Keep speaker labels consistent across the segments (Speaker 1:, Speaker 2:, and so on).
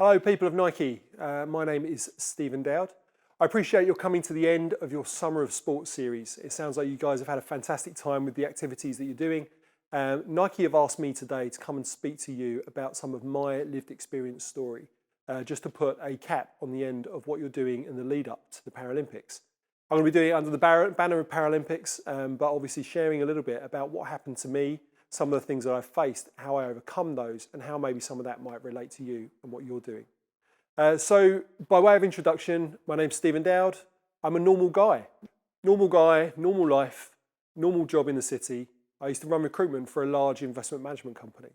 Speaker 1: Hello, people of Nike. My name is Stephen Dowd. I appreciate your coming to the end of your Summer of Sports series. It sounds like you guys have had a fantastic time with the activities that you're doing. Nike have asked me today to come and speak to you about some of my lived experience story, just to put a cap on the end of what you're doing in the lead up to the Paralympics. I'm going to be doing it under the banner of Paralympics, but obviously sharing a little bit about what happened to me, some of the things that I've faced, how I overcome those, and how maybe some of that might relate to you and what you're doing. So by way of introduction, my name's Stephen Dowd. I'm a normal guy, normal life, normal job in the city. I used to run recruitment for a large investment management company.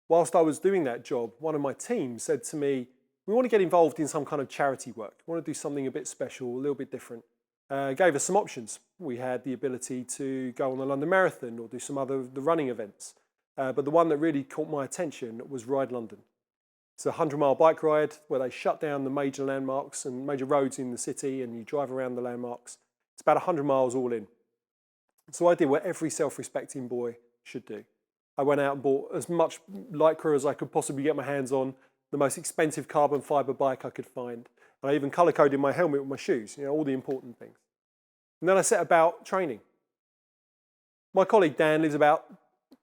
Speaker 1: Whilst I was doing that job, one of my team said to me, we want to get involved in some kind of charity work. We want to do something a bit special, a little bit different. Gave us some options. We had the ability to go on the London Marathon or do some other the running events. But the one that really caught my attention was Ride London. It's a 100-mile bike ride where they shut down the major landmarks and major roads in the city and you drive around the landmarks. It's about 100 miles all in. So I did what every self-respecting boy should do. I went out and bought as much Lycra as I could possibly get my hands on, the most expensive carbon fibre bike I could find. And I even colour-coded my helmet with my shoes, all the important things. And then I set about training. My colleague Dan lives about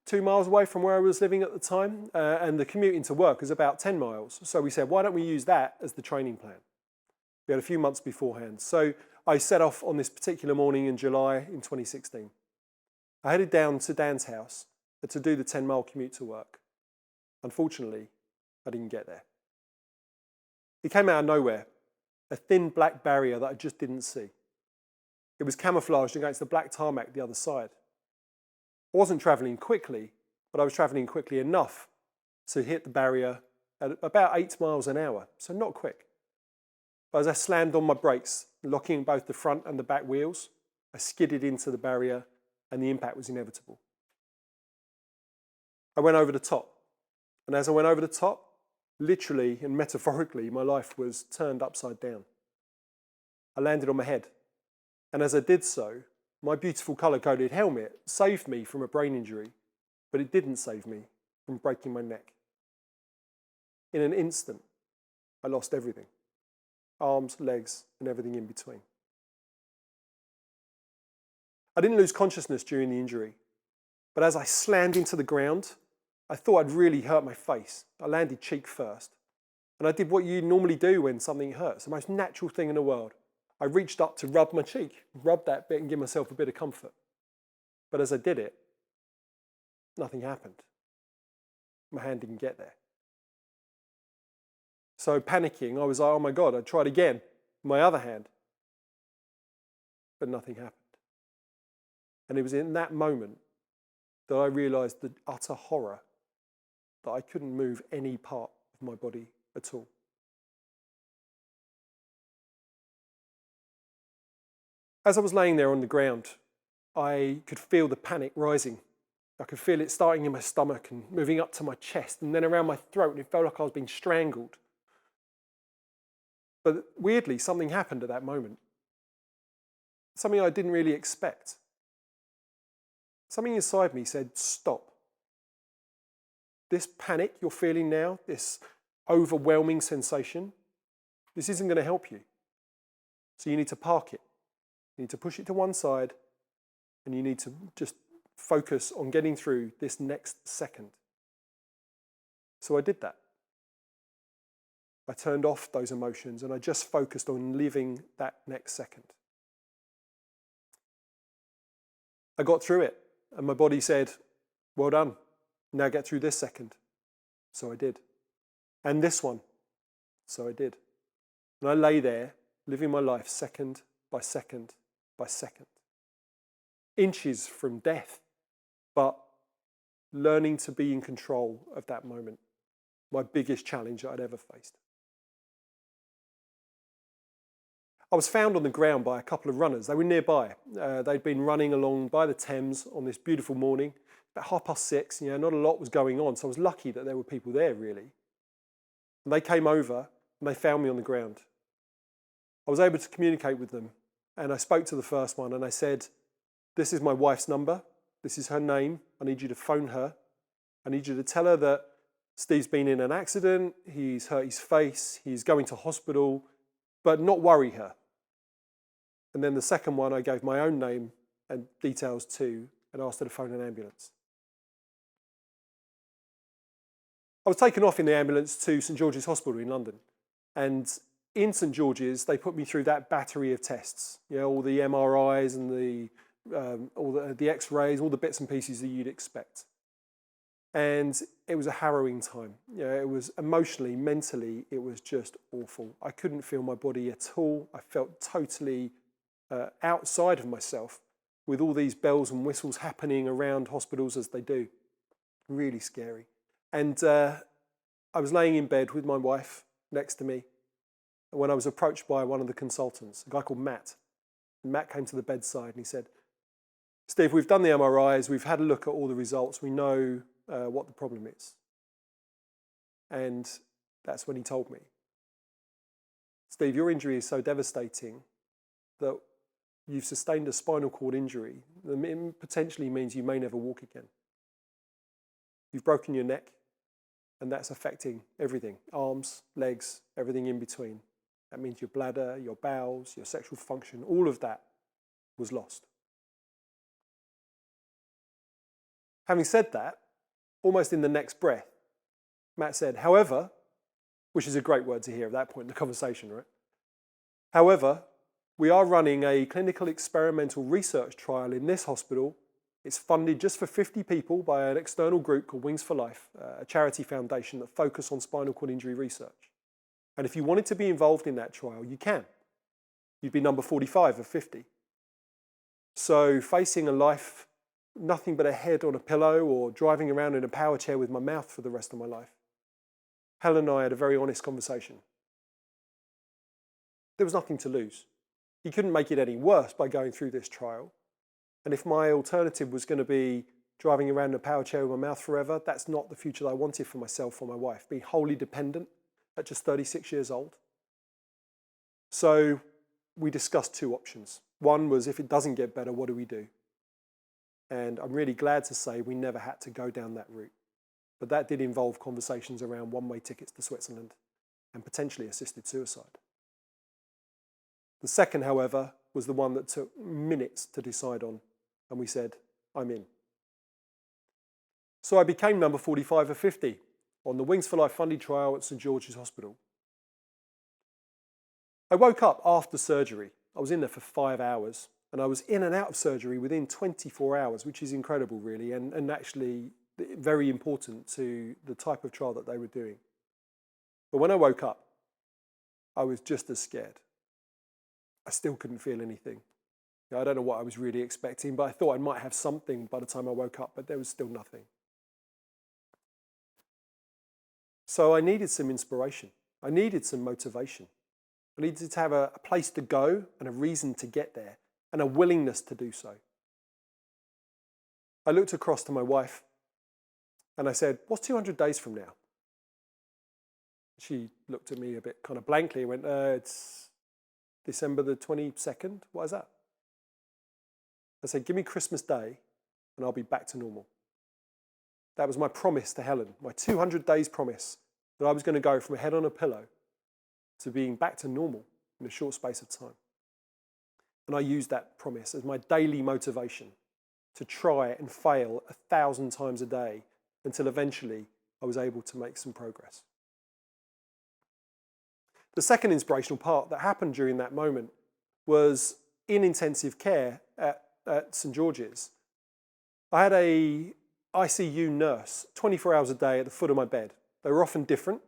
Speaker 1: 2 miles away from where I was living at the time, and the commute into work is about 10 miles. So we said, why don't we use that as the training plan? We had a few months beforehand. So I set off on this particular morning in July in 2016. I headed down to Dan's house to do the 10-mile commute to work. Unfortunately, I didn't get there. It came out of nowhere, a thin black barrier that I just didn't see. It was camouflaged against the black tarmac the other side. I wasn't travelling quickly, but I was travelling quickly enough to hit the barrier at about 8 miles an hour, so not quick. But as I slammed on my brakes, locking both the front and the back wheels, I skidded into the barrier and the impact was inevitable. I went over the top, and as I went over the top, literally and metaphorically, my life was turned upside down. I landed on my head, and as I did so, my beautiful colour-coded helmet saved me from a brain injury, but it didn't save me from breaking my neck. In an instant, I lost everything. Arms, legs, and everything in between. I didn't lose consciousness during the injury, but as I slammed into the ground, I thought I'd really hurt my face. I landed cheek first, and I did what you normally do when something hurts, the most natural thing in the world. I reached up to rub my cheek, rub that bit and give myself a bit of comfort. But as I did it, nothing happened. My hand didn't get there. So panicking, I was like, oh my God, I tried again, my other hand. But nothing happened. And it was in that moment that I realised the utter horror that I couldn't move any part of my body at all. As I was laying there on the ground, I could feel the panic rising. I could feel it starting in my stomach and moving up to my chest and then around my throat, and it felt like I was being strangled. But weirdly, something happened at that moment. Something I didn't really expect. Something inside me said, stop. This panic you're feeling now, this overwhelming sensation, this isn't going to help you. So you need to park it. You need to push it to one side, and you need to just focus on getting through this next second. So I did that. I turned off those emotions, and I just focused on living that next second. I got through it, and my body said, well done, now get through this second. So I did. And this one. So I did. And I lay there, living my life second by second by second. Inches from death, but learning to be in control of that moment. My biggest challenge that I'd ever faced. I was found on the ground by a couple of runners. They were nearby. They'd been running along by the Thames on this beautiful morning, about 6:30. Not a lot was going on, so I was lucky that there were people there, really. And they came over and they found me on the ground. I was able to communicate with them, and I spoke to the first one and I said, this is my wife's number. This is her name. I need you to phone her. I need you to tell her that Steve's been in an accident, he's hurt his face, he's going to hospital, but not worry her. And then the second one, I gave my own name and details to and asked her to phone an ambulance. I was taken off in the ambulance to St George's Hospital in London. And in St George's, they put me through that battery of tests. You know, all the MRIs and all the X-rays, all the bits and pieces that you'd expect. And it was a harrowing time. You know, it was emotionally, mentally, it was just awful. I couldn't feel my body at all. I felt totally outside of myself with all these bells and whistles happening around hospitals as they do. Really scary. And I was laying in bed with my wife next to me when I was approached by one of the consultants, a guy called Matt. And Matt came to the bedside and he said, "Steve, we've done the MRIs, we've had a look at all the results, we know what the problem is." And that's when he told me, "Steve, your injury is so devastating that you've sustained a spinal cord injury that potentially means you may never walk again. You've broken your neck, and that's affecting everything, arms, legs, everything in between. That means your bladder, your bowels, your sexual function, all of that was lost." Having said that, almost in the next breath, Matt said, "However," which is a great word to hear at that point in the conversation, right? "However, we are running a clinical experimental research trial in this hospital. It's funded just for 50 people by an external group called Wings for Life, a charity foundation that focus on spinal cord injury research. And if you wanted to be involved in that trial, you can. You'd be number 45 of 50. So facing a life, nothing but a head on a pillow or driving around in a power chair with my mouth for the rest of my life." Helen and I had a very honest conversation. There was nothing to lose. He couldn't make it any worse by going through this trial. And if my alternative was going to be driving around in a power chair with my mouth forever, that's not the future that I wanted for myself or my wife, being wholly dependent at just 36 years old. So we discussed two options. One was, if it doesn't get better, what do we do? And I'm really glad to say we never had to go down that route. But that did involve conversations around one-way tickets to Switzerland and potentially assisted suicide. The second, however, was the one that took minutes to decide on, and we said, "I'm in." So I became number 45 of 50 on the Wings for Life funded trial at St George's Hospital. I woke up after surgery. I was in there for 5 hours, and I was in and out of surgery within 24 hours, which is incredible, really, and actually very important to the type of trial that they were doing. But when I woke up, I was just as scared. I still couldn't feel anything. I don't know what I was really expecting, but I thought I might have something by the time I woke up, but there was still nothing. So I needed some inspiration. I needed some motivation. I needed to have a place to go and a reason to get there and a willingness to do so. I looked across to my wife and I said, "What's 200 days from now?" She looked at me a bit kind of blankly and went, "It's December the 22nd, what is that?" I said, "Give me Christmas Day and I'll be back to normal." That was my promise to Helen, my 200 days promise, that I was going to go from a head on a pillow to being back to normal in a short space of time. And I used that promise as my daily motivation to try and fail 1,000 times a day until eventually I was able to make some progress. The second inspirational part that happened during that moment was in intensive care at St George's. I had a ICU nurse 24 hours a day at the foot of my bed. They were often different.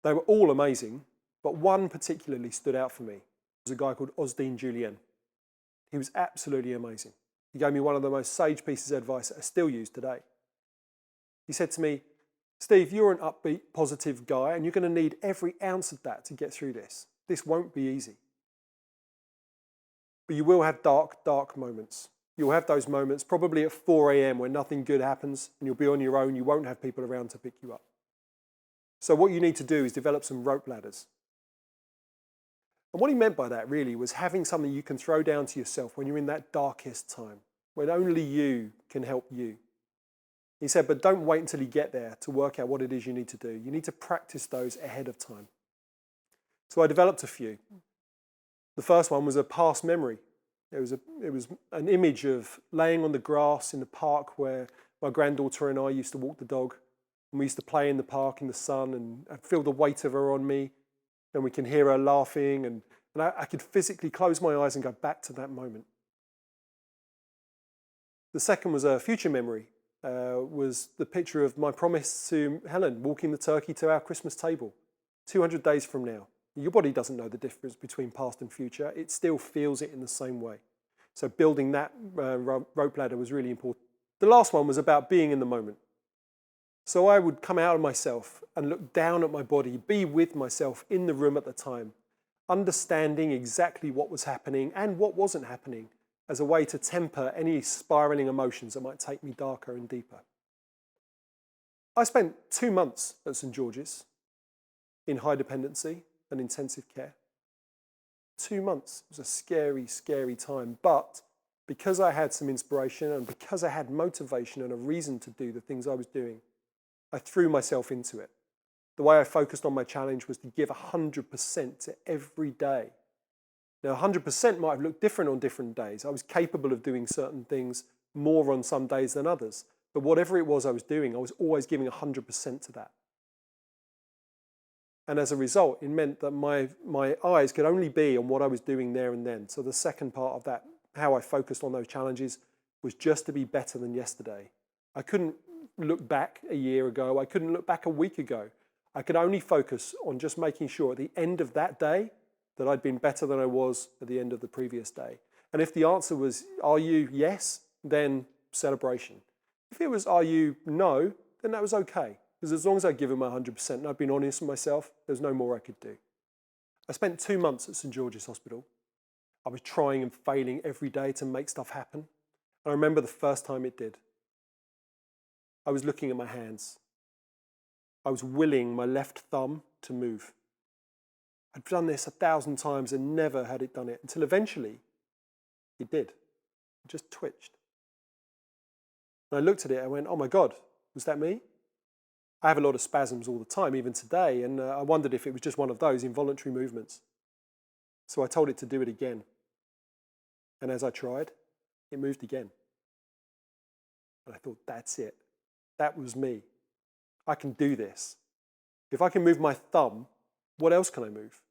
Speaker 1: They were all amazing, but one particularly stood out for me. It was a guy called Osdin Julien. He was absolutely amazing. He gave me one of the most sage pieces of advice that I still use today. He said to me, "Steve, you're an upbeat, positive guy, and you're going to need every ounce of that to get through this. This won't be easy. But you will have dark, dark moments. You'll have those moments probably at 4 a.m. when nothing good happens and you'll be on your own. You won't have people around to pick you up. So what you need to do is develop some rope ladders." And what he meant by that really was having something you can throw down to yourself when you're in that darkest time, when only you can help you. He said, but don't wait until you get there to work out what it is you need to do. You need to practice those ahead of time. So I developed a few. The first one was a past memory. It was an image of laying on the grass in the park where my granddaughter and I used to walk the dog. And we used to play in the park in the sun, and I'd feel the weight of her on me. And we can hear her laughing, and I could physically close my eyes and go back to that moment. The second was a future memory. Was the picture of my promise to Helen walking the turkey to our Christmas table 200 days from now. Your body doesn't know the difference between past and future. It still feels it in the same way. So building that rope ladder was really important. The last one was about being in the moment. So I would come out of myself and look down at my body, be with myself in the room at the time, understanding exactly what was happening and what wasn't happening as a way to temper any spiraling emotions that might take me darker and deeper. I spent 2 months at St George's in high dependency and intensive care. 2 months. It was a scary, scary time. But because I had some inspiration and because I had motivation and a reason to do the things I was doing, I threw myself into it. The way I focused on my challenge was to give 100% to every day. Now, 100% might have looked different on different days. I was capable of doing certain things more on some days than others. But whatever it was I was doing, I was always giving 100% to that. And as a result, it meant that my eyes could only be on what I was doing there and then. So the second part of that, how I focused on those challenges, was just to be better than yesterday. I couldn't look back a year ago. I couldn't look back a week ago. I could only focus on just making sure at the end of that day that I'd been better than I was at the end of the previous day. And if the answer was, are you yes, then celebration. If it was, are you no, then that was okay. Because as long as I'd given my 100% and I'd been honest with myself, there's no more I could do. I spent 2 months at St George's Hospital. I was trying and failing every day to make stuff happen. And I remember the first time it did. I was looking at my hands. I was willing my left thumb to move. I'd done this 1,000 times and never had it done it until eventually it did. It just twitched. And I looked at it and went, oh my God, was that me? I have a lot of spasms all the time, even today, and I wondered if it was just one of those involuntary movements. So I told it to do it again. And as I tried, it moved again. And I thought, that's it. That was me. I can do this. If I can move my thumb, what else can I move?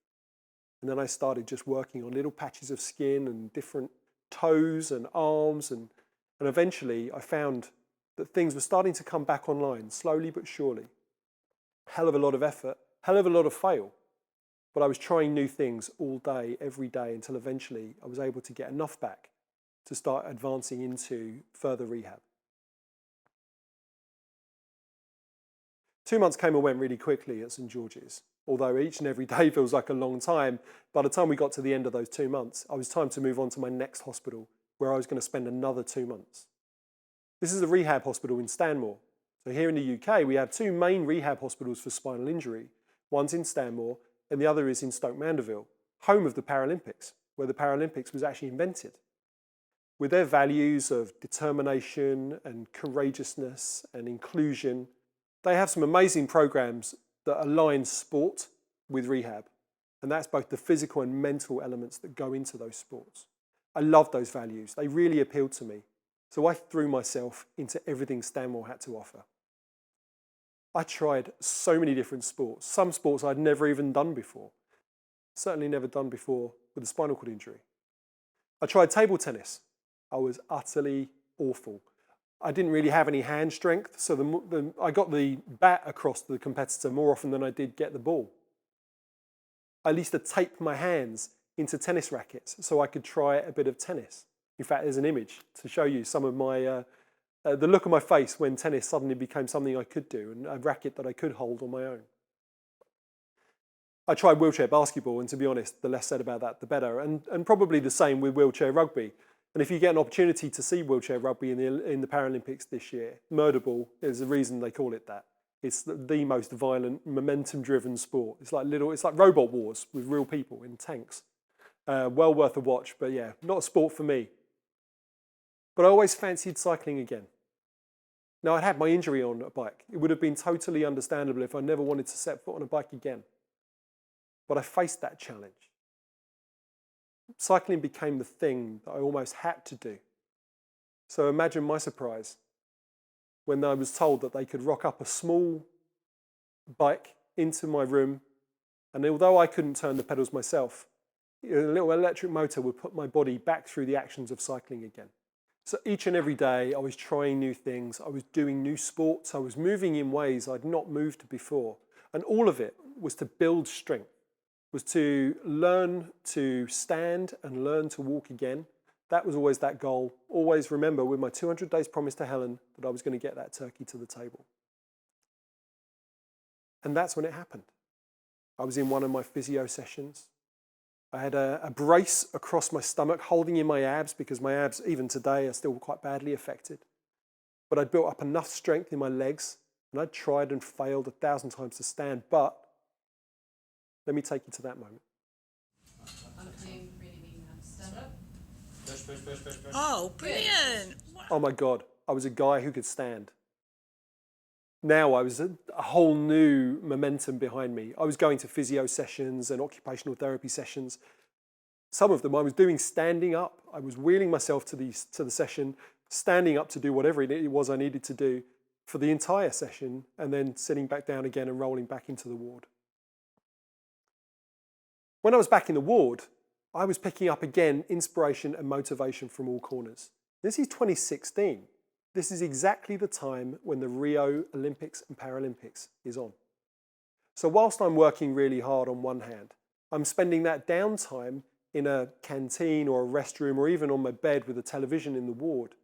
Speaker 1: And then I started just working on little patches of skin and different toes and arms, and eventually I found that things were starting to come back online, slowly but surely. Hell of a lot of effort, hell of a lot of fail. But I was trying new things all day, every day, until eventually I was able to get enough back to start advancing into further rehab. 2 months came and went really quickly at St George's. Although each and every day feels like a long time, by the time we got to the end of those 2 months, I was time to move on to my next hospital, where I was going to spend another 2 months. This is a rehab hospital in Stanmore. So here in the UK, we have 2 main rehab hospitals for spinal injury. One's in Stanmore, and the other is in Stoke Mandeville, home of the Paralympics, where the Paralympics was actually invented. With their values of determination and courageousness and inclusion, they have some amazing programs that align sport with rehab. And that's both the physical and mental elements that go into those sports. I love those values. They really appealed to me. So I threw myself into everything Stanmore had to offer. I tried so many different sports. Some sports I'd never even done before. Certainly never done before with a spinal cord injury. I tried table tennis. I was utterly awful. I didn't really have any hand strength, so I got the bat across to the competitor more often than I did get the ball. I used to tape my hands into tennis rackets so I could try a bit of tennis. In fact, there's an image to show you some of my, the look on my face when tennis suddenly became something I could do and a racket that I could hold on my own. I tried wheelchair basketball, and to be honest, the less said about that, the better, and probably the same with wheelchair rugby. And if you get an opportunity to see wheelchair rugby in the Paralympics this year, murder ball is the reason they call it that. It's the most violent, momentum-driven sport. It's like robot wars with real people in tanks. Well worth a watch, but yeah, not a sport for me. But I always fancied cycling again. Now, I'd had my injury on a bike. It would have been totally understandable if I never wanted to set foot on a bike again. But I faced that challenge. Cycling became the thing that I almost had to do. So imagine my surprise when I was told that they could rock up a small bike into my room, and although I couldn't turn the pedals myself, a little electric motor would put my body back through the actions of cycling again. So each and every day I was trying new things, I was doing new sports, I was moving in ways I'd not moved before. And all of it was to build strength, was to learn to stand and learn to walk again. That was always that goal. Always remember with my 200 days promise to Helen that I was going to get that turkey to the table. And that's when it happened. I was in one of my physio sessions. I had a brace across my stomach, holding in my abs, because my abs, even today, are still quite badly affected. But I'd built up enough strength in my legs, and I'd tried and failed 1,000 times to stand. But let me take you to that moment.
Speaker 2: Oh, brilliant.
Speaker 1: Oh my God, I was a guy who could stand. Now I was a whole new momentum behind me. I was going to physio sessions and occupational therapy sessions. Some of them I was doing standing up. I was wheeling myself to the session, standing up to do whatever it was I needed to do for the entire session, and then sitting back down again and rolling back into the ward. When I was back in the ward, I was picking up again inspiration and motivation from all corners. This is 2016. This is exactly the time when the Rio Olympics and Paralympics is on. So whilst I'm working really hard on one hand, I'm spending that downtime in a canteen or a restroom or even on my bed with a television in the ward,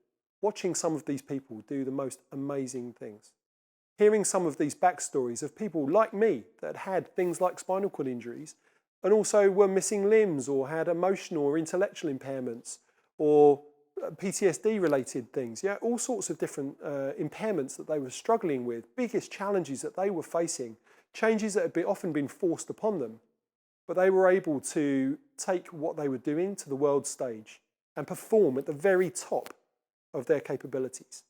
Speaker 1: watching some of these people do the most amazing things. Hearing some of these backstories of people like me that had things like spinal cord injuries and also were missing limbs or had emotional or intellectual impairments or PTSD related things, all sorts of different impairments that they were struggling with, biggest challenges that they were facing, changes that had often been forced upon them, but they were able to take what they were doing to the world stage and perform at the very top of their capabilities.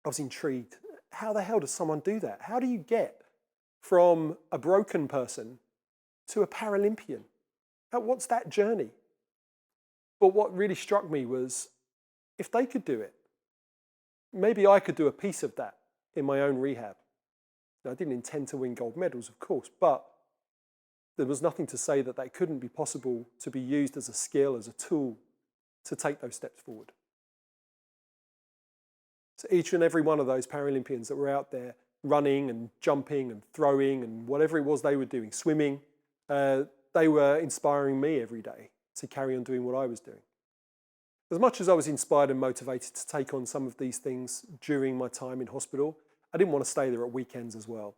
Speaker 1: I was intrigued. How the hell does someone do that? How do you get from a broken person to a Paralympian? What's that journey? But what really struck me was, if they could do it, maybe I could do a piece of that in my own rehab. Now, I didn't intend to win gold medals, of course, but there was nothing to say that that couldn't be possible to be used as a skill, as a tool to take those steps forward. So each and every one of those Paralympians that were out there running and jumping and throwing and whatever it was they were doing, swimming, they were inspiring me every day to carry on doing what I was doing. As much as I was inspired and motivated to take on some of these things during my time in hospital, I didn't want to stay there at weekends as well.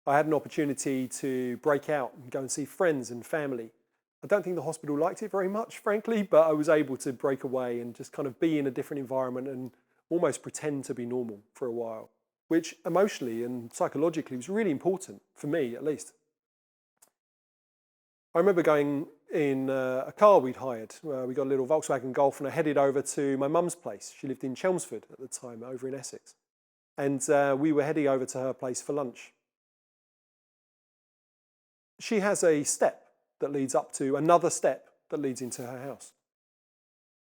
Speaker 1: I had an opportunity to break out and go and see friends and family. I don't think the hospital liked it very much, frankly, but I was able to break away and just kind of be in a different environment and almost pretend to be normal for a while, which emotionally and psychologically was really important, for me at least. I remember going in a car we'd hired. We got a little Volkswagen Golf and I headed over to my mum's place. She lived in Chelmsford at the time, over in Essex. And we were heading over to her place for lunch. She has a step that leads up to another step that leads into her house.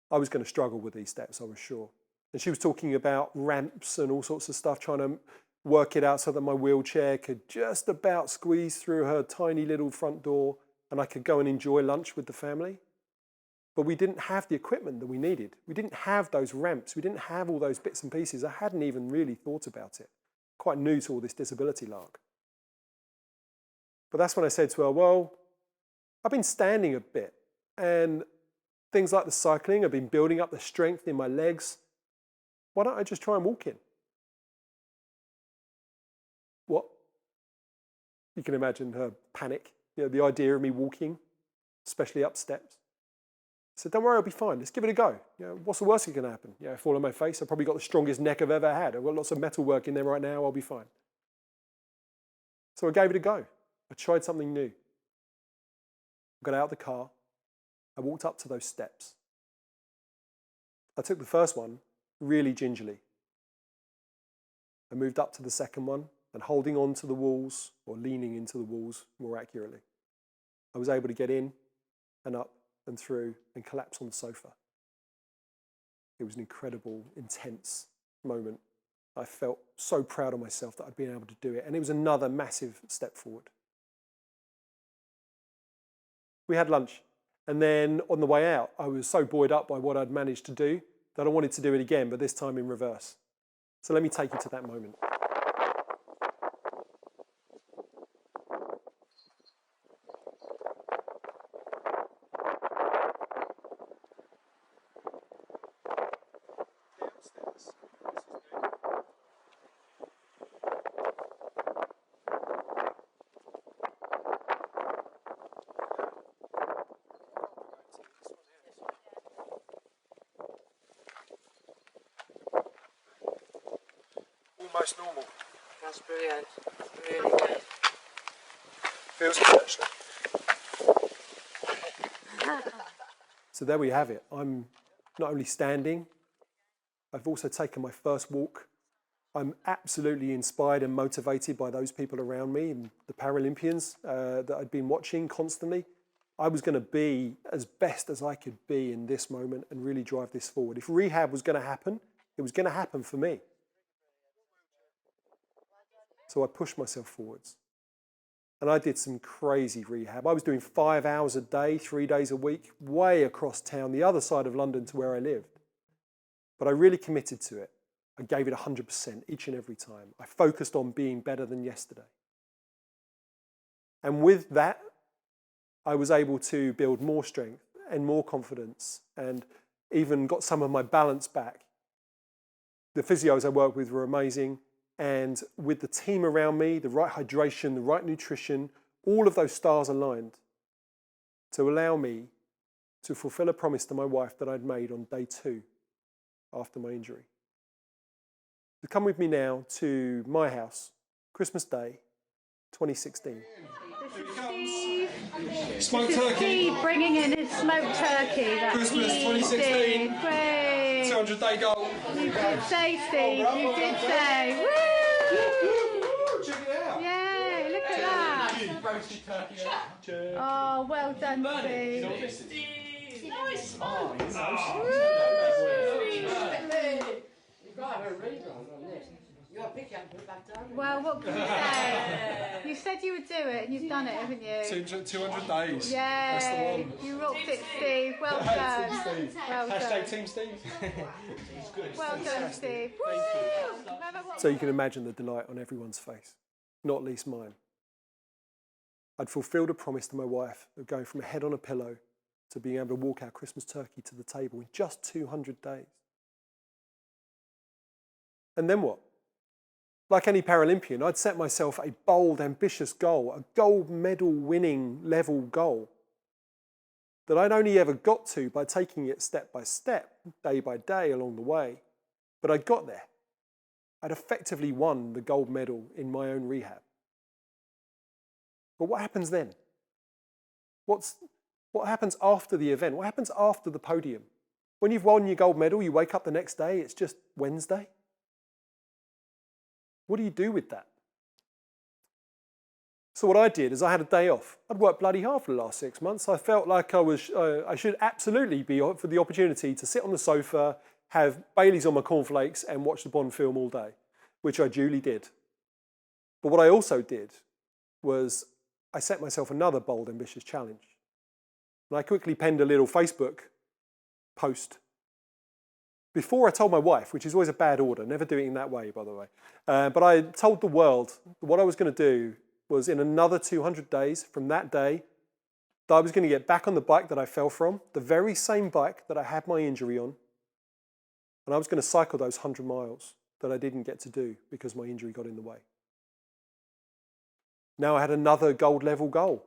Speaker 1: I was going to struggle with these steps, I was sure. And she was talking about ramps and all sorts of stuff, trying to work it out so that my wheelchair could just about squeeze through her tiny little front door and I could go and enjoy lunch with the family. But we didn't have the equipment that we needed. We didn't have those ramps. We didn't have all those bits and pieces. I hadn't even really thought about it. Quite new to all this disability lark. But that's when I said to her, well, I've been standing a bit and things like the cycling, I've been building up the strength in my legs. Why don't I just try and walk in? What? You can imagine her panic, the idea of me walking, especially up steps. I said, don't worry, I'll be fine. Let's give it a go. What's the worst that can happen? I fall on my face. I've probably got the strongest neck I've ever had. I've got lots of metal work in there right now. I'll be fine. So I gave it a go. I tried something new. I got out of the car. I walked up to those steps. I took the first one really gingerly. I moved up to the second one and holding on to the walls, or leaning into the walls more accurately, I was able to get in and up and through and collapse on the sofa. It was an incredible, intense moment. I felt so proud of myself that I'd been able to do it, and it was another massive step forward. We had lunch, and then on the way out, I was so buoyed up by what I'd managed to do that I wanted to do it again, but this time in reverse. So let me take you to that moment. Almost normal.
Speaker 3: That's brilliant. Really good.
Speaker 1: Feels good, actually. So there we have it. I'm not only standing, I've also taken my first walk. I'm absolutely inspired and motivated by those people around me, and the Paralympians that I'd been watching constantly. I was going to be as best as I could be in this moment and really drive this forward. If rehab was going to happen, it was going to happen for me. So I pushed myself forwards. And I did some crazy rehab. I was doing 5 hours a day, 3 days a week, way across town, the other side of London to where I lived. But I really committed to it. I gave it 100% each and every time. I focused on being better than yesterday. And with that, I was able to build more strength and more confidence, and even got some of my balance back. The physios I worked with were amazing. And with the team around me, the right hydration, the right nutrition, all of those stars aligned to allow me to fulfill a promise to my wife that I'd made on day 2 after my injury. So come with me now to my house, Christmas Day, 2016.
Speaker 4: Steve.
Speaker 1: Smoked turkey.
Speaker 4: Steve bringing in his smoked turkey. That
Speaker 1: Christmas
Speaker 4: he
Speaker 1: 2016.
Speaker 4: did. Great.
Speaker 1: 200-day goal.
Speaker 4: You did say, Steve. You did say. Woo!
Speaker 1: Check it out.
Speaker 4: Yay! Look at that.
Speaker 1: Roasted turkey.
Speaker 4: Oh, well done, Steve.
Speaker 2: Nice.
Speaker 4: Well, what can you say? You said you would do it, and you've done it, haven't you?
Speaker 1: 200 days.
Speaker 4: Yeah.
Speaker 1: That's the one.
Speaker 4: You rocked it, Steve. Well done.
Speaker 1: Team Steve.
Speaker 4: Well done.
Speaker 1: Hashtag Team Steve.
Speaker 4: Well done, Steve. Woo!
Speaker 1: So you can imagine the delight on everyone's face, not least mine. I'd fulfilled a promise to my wife of going from a head on a pillow to being able to walk our Christmas turkey to the table in just 200 days. And then what? Like any Paralympian, I'd set myself a bold, ambitious goal, a gold medal winning level goal that I'd only ever got to by taking it step by step, day by day along the way. But I'd got there. I'd effectively won the gold medal in my own rehab. But what happens then? What happens after the event? What happens after the podium? When you've won your gold medal, you wake up the next day, it's just Wednesday. What do you do with that? So what I did is I had a day off. I'd worked bloody hard for the last 6 months. I felt like I should absolutely be for the opportunity to sit on the sofa, have Baileys on my cornflakes and watch the Bond film all day, which I duly did. But what I also did was I set myself another bold, ambitious challenge. And I quickly penned a little Facebook post. Before I told my wife, which is always a bad order, never do it in that way, by the way. But I told the world what I was going to do was in another 200 days from that day, that I was going to get back on the bike that I fell from, the very same bike that I had my injury on, and I was going to cycle those 100 miles that I didn't get to do because my injury got in the way. Now I had another gold level goal.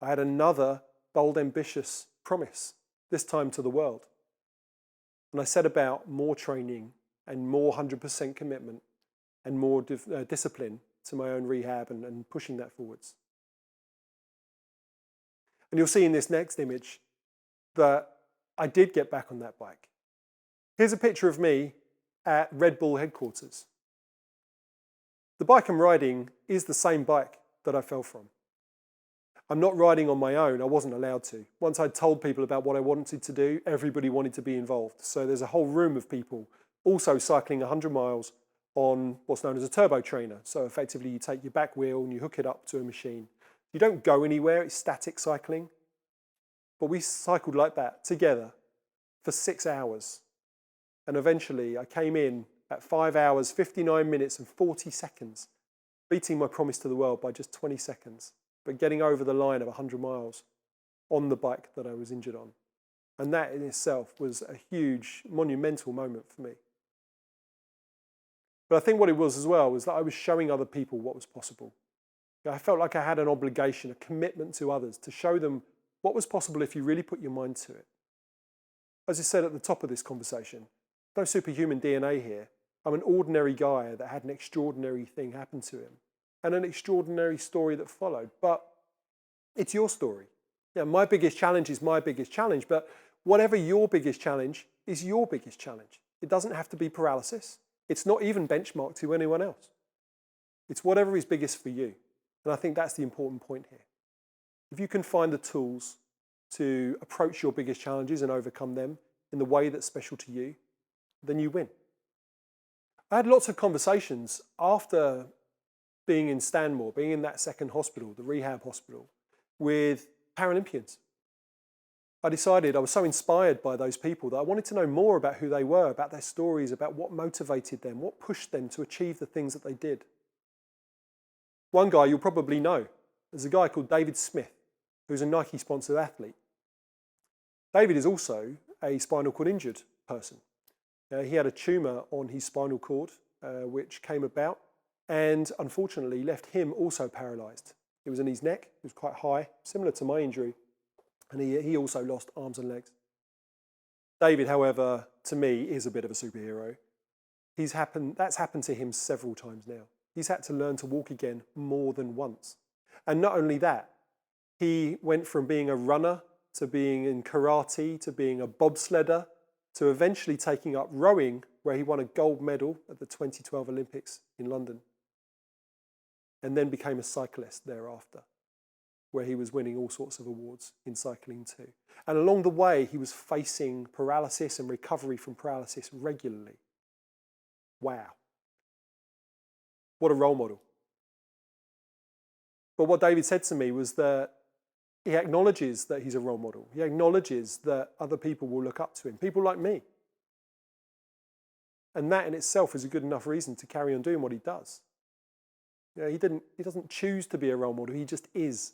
Speaker 1: I had another bold, ambitious promise, this time to the world. And I set about more training and more 100% commitment and more discipline to my own rehab and pushing that forwards. And you'll see in this next image that I did get back on that bike. Here's a picture of me at Red Bull headquarters. The bike I'm riding is the same bike that I fell from. I'm not riding on my own. I wasn't allowed to. Once I'd told people about what I wanted to do, everybody wanted to be involved. So there's a whole room of people also cycling 100 miles on what's known as a turbo trainer. So effectively you take your back wheel and you hook it up to a machine. You don't go anywhere, it's static cycling. But we cycled like that together for 6 hours. And eventually I came in at 5 hours, 59 minutes and 40 seconds, beating my promise to the world by just 20 seconds, but getting over the line of 100 miles on the bike that I was injured on. And that in itself was a huge, monumental moment for me. But I think what it was as well was that I was showing other people what was possible. I felt like I had an obligation, a commitment to others to show them what was possible if you really put your mind to it. As I said at the top of this conversation, no superhuman DNA here. I'm an ordinary guy that had an extraordinary thing happen to him and an extraordinary story that followed. But it's your story. Yeah, my biggest challenge is my biggest challenge, but whatever your biggest challenge is your biggest challenge. It doesn't have to be paralysis. It's not even benchmarked to anyone else. It's whatever is biggest for you. And I think that's the important point here. If you can find the tools to approach your biggest challenges and overcome them in the way that's special to you, then you win. I had lots of conversations after being in Stanmore, being in that second hospital, the rehab hospital, with Paralympians. I decided I was so inspired by those people that I wanted to know more about who they were, about their stories, about what motivated them, what pushed them to achieve the things that they did. One guy you'll probably know. There's a guy called David Smith, who's a Nike-sponsored athlete. David is also a spinal cord injured person. He had a tumour on his spinal cord, which came about, and unfortunately left him also paralysed. It was in his neck, it was quite high, similar to my injury, and he also lost arms and legs. David, however, to me, is a bit of a superhero. That's happened to him several times now. He's had to learn to walk again more than once. And not only that, he went from being a runner to being in karate to being a bobsledder to eventually taking up rowing, where he won a gold medal at the 2012 Olympics in London, and then became a cyclist thereafter, where he was winning all sorts of awards in cycling too. And along the way, he was facing paralysis and recovery from paralysis regularly. Wow. What a role model. But what David said to me was that he acknowledges that he's a role model. He acknowledges that other people will look up to him, people like me. And that in itself is a good enough reason to carry on doing what he does. You know, he doesn't choose to be a role model, he just is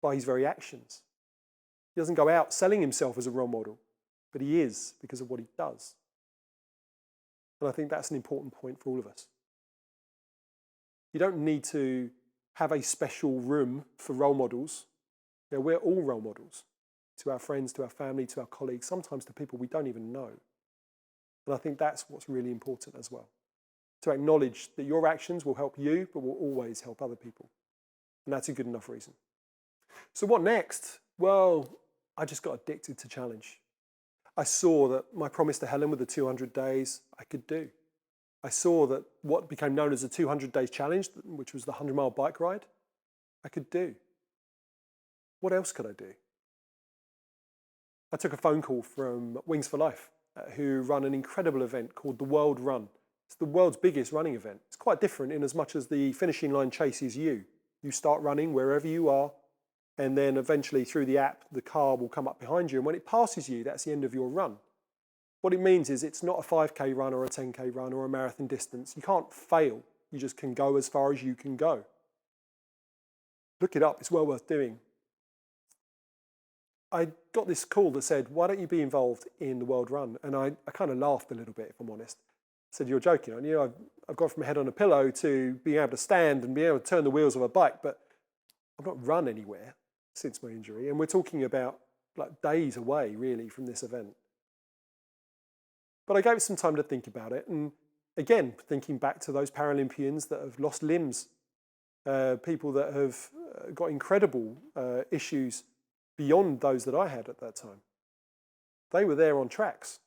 Speaker 1: by his very actions. He doesn't go out selling himself as a role model, but he is because of what he does. And I think that's an important point for all of us. You don't need to have a special room for role models. You know, we're all role models to our friends, to our family, to our colleagues, sometimes to people we don't even know. And I think that's what's really important as well. To acknowledge that your actions will help you, but will always help other people. And that's a good enough reason. So what next? Well, I just got addicted to challenge. I saw that my promise to Helen with the 200 days I could do. I saw that what became known as the 200 days challenge, which was the 100-mile bike ride, I could do. What else could I do? I took a phone call from Wings for Life, who run an incredible event called the World Run. It's the world's biggest running event. It's quite different in as much as the finishing line chases you. You start running wherever you are, and then eventually through the app, the car will come up behind you. And when it passes you, that's the end of your run. What it means is it's not a 5K run or a 10K run or a marathon distance. You can't fail. You just can go as far as you can go. Look it up. It's well worth doing. I got this call that said, why don't you be involved in the World Run? And I kind of laughed a little bit, if I'm honest. I said, you're joking. And, you know, I've gone from a head on a pillow to being able to stand and being able to turn the wheels of a bike, but I've not run anywhere since my injury. And we're talking about like days away, really, from this event. But I gave it some time to think about it. And again, thinking back to those Paralympians that have lost limbs, people that have got incredible issues beyond those that I had at that time. They were there on tracks.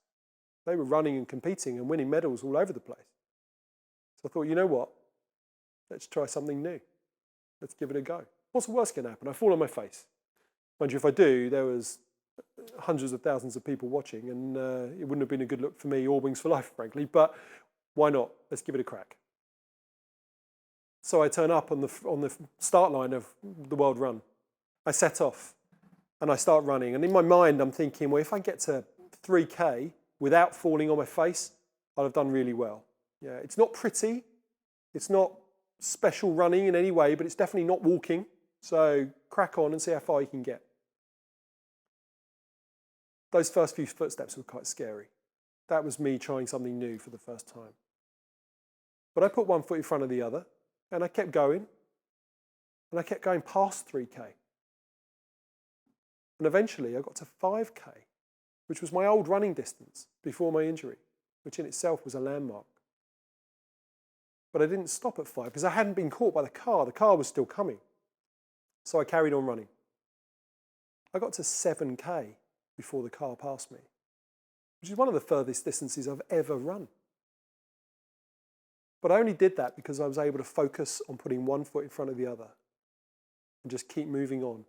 Speaker 1: They were running and competing and winning medals all over the place. So I thought, you know what? Let's try something new. Let's give it a go. What's the worst going to happen? I fall on my face. Mind you, if I do, there was hundreds of thousands of people watching, and it wouldn't have been a good look for me or Wings for Life, frankly, but why not? Let's give it a crack. So I turn up on the start line of the World Run. I set off, and I start running, and in my mind I'm thinking, well, if I get to 3K without falling on my face, I'll have done really well. Yeah, it's not pretty, it's not special running in any way, but it's definitely not walking, so crack on and see how far you can get. Those first few footsteps were quite scary. That was me trying something new for the first time. But I put one foot in front of the other, and I kept going, and I kept going past 3K. And eventually I got to 5K, which was my old running distance before my injury, which in itself was a landmark. But I didn't stop at 5 because I hadn't been caught by the car. The car was still coming. So I carried on running. I got to 7K before the car passed me, which is one of the furthest distances I've ever run. But I only did that because I was able to focus on putting one foot in front of the other and just keep moving on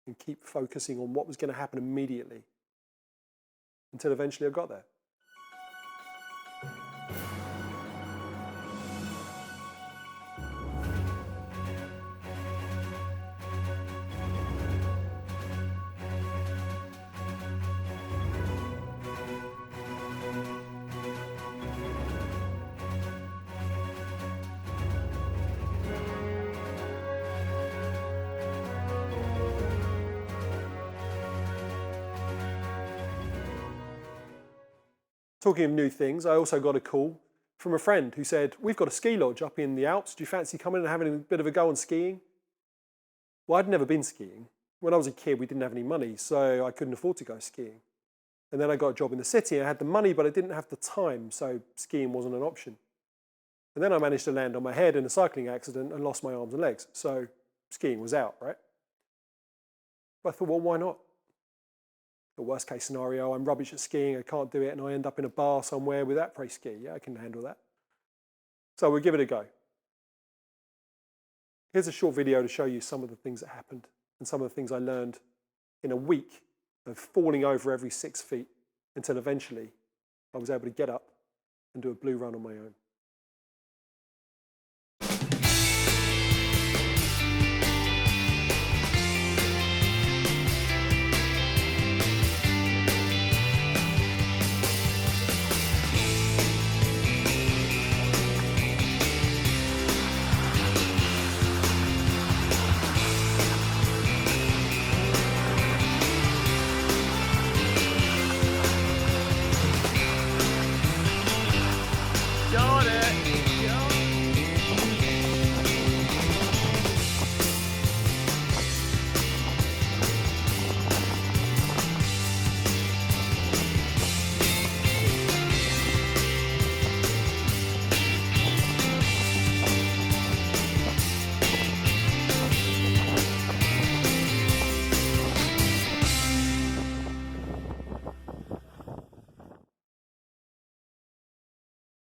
Speaker 1: and keep focusing on what was going to happen immediately until eventually I got there. Talking of new things, I also got a call from a friend who said, we've got a ski lodge up in the Alps. Do you fancy coming and having a bit of a go on skiing? Well, I'd never been skiing. When I was a kid, we didn't have any money, so I couldn't afford to go skiing. And then I got a job in the city. I had the money, but I didn't have the time, so skiing wasn't an option. And then I managed to land on my head in a cycling accident and lost my arms and legs. So skiing was out, right? But I thought, well, why not? The worst case scenario, I'm rubbish at skiing, I can't do it, and I end up in a bar somewhere with après ski. Yeah, I can handle that. So we'll give it a go. Here's a short video to show you some of the things that happened and some of the things I learned in a week of falling over every 6 feet until eventually I was able to get up and do a blue run on my own.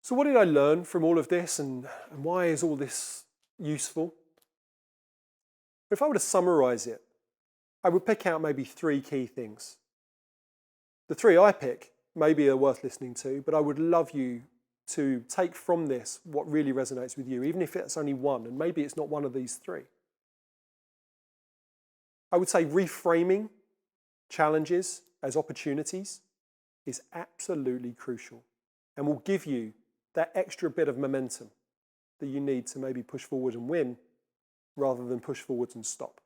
Speaker 1: So what did I learn from all of this, and why is all this useful? If I were to summarize it, I would pick out maybe 3 key things. The 3 I pick maybe are worth listening to, but I would love you to take from this what really resonates with you, even if it's only one, and maybe it's not one of these 3. I would say reframing challenges as opportunities is absolutely crucial and will give you that extra bit of momentum that you need to maybe push forward and win rather than push forwards and stop.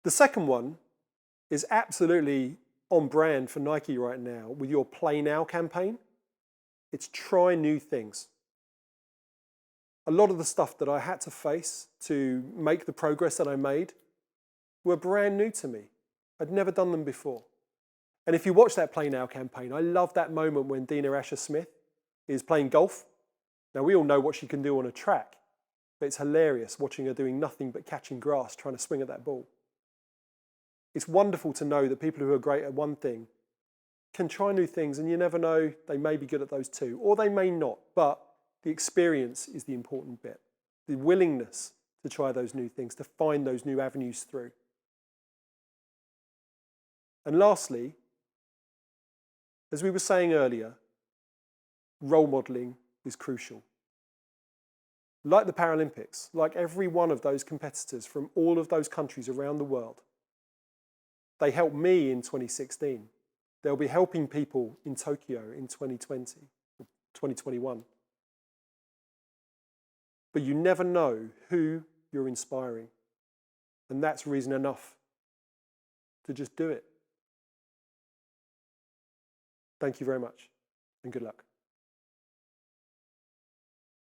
Speaker 1: The second one is absolutely on brand for Nike right now with your Play Now campaign. It's try new things. A lot of the stuff that I had to face to make the progress that I made were brand new to me. I'd never done them before. And if you watch that Play Now campaign, I love that moment when Dina Asher-Smith is playing golf. Now, we all know what she can do on a track, but it's hilarious watching her doing nothing but catching grass, trying to swing at that ball. It's wonderful to know that people who are great at one thing can try new things, and you never know, they may be good at those too, or they may not. But The experience is the important bit. The willingness to try those new things, to find those new avenues through. And lastly, as we were saying earlier, role modelling is crucial. Like the Paralympics, like every one of those competitors from all of those countries around the world, they helped me in 2016. They'll be helping people in Tokyo in 2020, 2021. But you never know who you're inspiring. And that's reason enough to just do it. Thank you very much, and good luck.